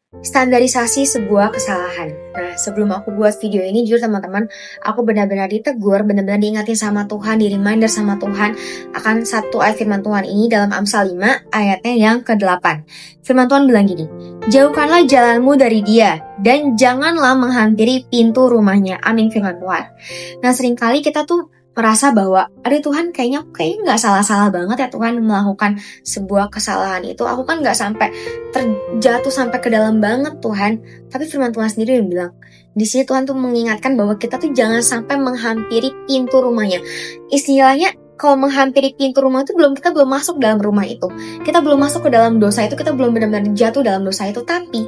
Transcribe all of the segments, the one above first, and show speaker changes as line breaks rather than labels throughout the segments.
Standarisasi sebuah kesalahan. Nah, sebelum aku buat video ini, jujur teman-teman, aku benar-benar ditegur, benar-benar diingatin sama Tuhan, di reminder sama Tuhan akan satu ayat firman Tuhan ini dalam Amsal 5 ayatnya yang ke-8. Firman Tuhan bilang gini, "Jauhkanlah jalanmu dari dia, dan janganlah menghampiri pintu rumahnya." Amin firman Tuhan. Nah, seringkali kita tuh merasa bahwa, aduh Tuhan kayaknya nggak salah-salah banget ya Tuhan melakukan sebuah kesalahan itu. Aku kan nggak sampai terjatuh sampai ke dalam banget Tuhan. Tapi firman Tuhan sendiri yang bilang, di sini Tuhan tuh mengingatkan bahwa kita tuh jangan sampai menghampiri pintu rumahnya. Istilahnya, kalau menghampiri pintu rumah itu kita belum masuk dalam rumah itu. Kita belum masuk ke dalam dosa itu, kita belum benar-benar jatuh dalam dosa itu. Tapi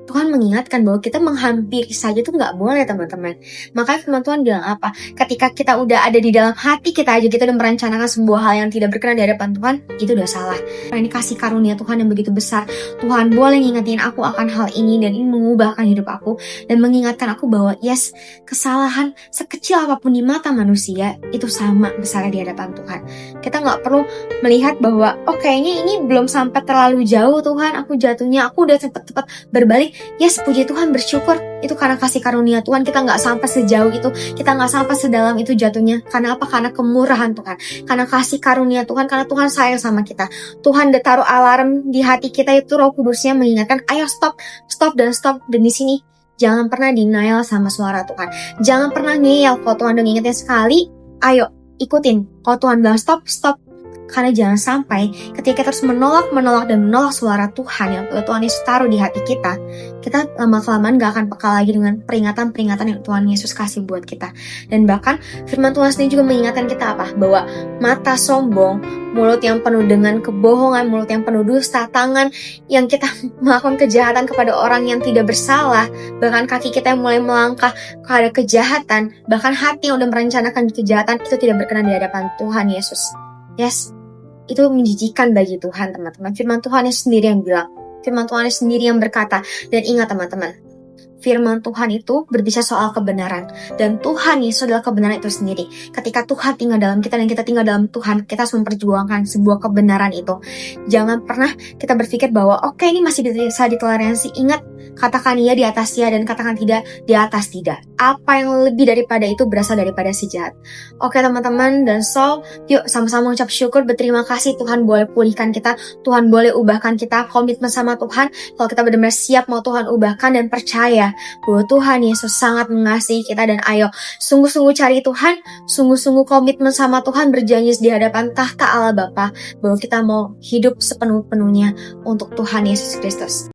Tuhan mengingatkan bahwa kita menghampiri saja itu nggak boleh teman-teman. Makanya firman Tuhan bilang apa? Ketika kita udah ada di dalam hati kita aja, kita udah merencanakan sebuah hal yang tidak berkenan di hadapan Tuhan, itu udah salah. Karena ini kasih karunia Tuhan yang begitu besar. Tuhan boleh ngingetin aku akan hal ini, dan ini mengubahkan hidup aku, dan mengingatkan aku bahwa yes, kesalahan sekecil apapun di mata manusia, itu sama besarnya di hadapan Tuhan. Kita nggak perlu melihat bahwa, oh kayaknya ini belum sampai terlalu jauh Tuhan, aku jatuhnya, aku udah cepet-cepet berbalik. Yes, puji Tuhan, bersyukur. Itu karena kasih karunia Tuhan, kita gak sampai sejauh itu, kita gak sampai sedalam itu jatuhnya. Karena apa? Karena kemurahan Tuhan, karena kasih karunia Tuhan, karena Tuhan sayang sama kita. Tuhan udah taruh alarm di hati kita, itu Roh Kudusnya mengingatkan, ayo stop. Dan di sini jangan pernah denial sama suara Tuhan. Jangan pernah ngeyel. Kalau Tuhan udah ngingetin sekali, ayo ikutin. Kalau Tuhan bilang stop. Karena jangan sampai ketika kita terus menolak suara Tuhan yang Tuhan Yesus taruh di hati kita lama-kelamaan gak akan peka lagi dengan peringatan-peringatan yang Tuhan Yesus kasih buat kita. Dan bahkan firman Tuhan sendiri juga mengingatkan kita apa? Bahwa mata sombong, mulut yang penuh dengan kebohongan, mulut yang penuh dusta, tangan yang kita melakukan kejahatan kepada orang yang tidak bersalah, bahkan kaki kita yang mulai melangkah kepada kejahatan, bahkan hati yang udah merencanakan kejahatan, itu tidak berkenan di hadapan Tuhan Yesus. Yes, itu menjijikan bagi Tuhan teman-teman. Firman Tuhan sendiri yang bilang, firman Tuhan sendiri yang berkata. Dan ingat teman-teman, firman Tuhan itu berbicara soal kebenaran, dan Tuhan Yesus adalah kebenaran itu sendiri. Ketika Tuhan tinggal dalam kita dan kita tinggal dalam Tuhan, kita harus memperjuangkan sebuah kebenaran itu. Jangan pernah kita berpikir bahwa oke, ini masih bisa ditoleransi. Ingat, katakan iya di atas ya, dan katakan tidak di atas tidak. Apa yang lebih daripada itu berasal daripada si jahat. Oke teman-teman, dan so yuk sama-sama ucap syukur, berterima kasih Tuhan boleh pulihkan kita, Tuhan boleh ubahkan kita, komitmen sama Tuhan. Kalau kita benar-benar siap mau Tuhan ubahkan, dan percaya bahwa Tuhan Yesus sangat mengasihi kita. Dan ayo sungguh-sungguh cari Tuhan, sungguh-sungguh komitmen sama Tuhan, berjanji di hadapan tahta Allah Bapa bahwa kita mau hidup sepenuh-penuhnya untuk Tuhan Yesus Kristus.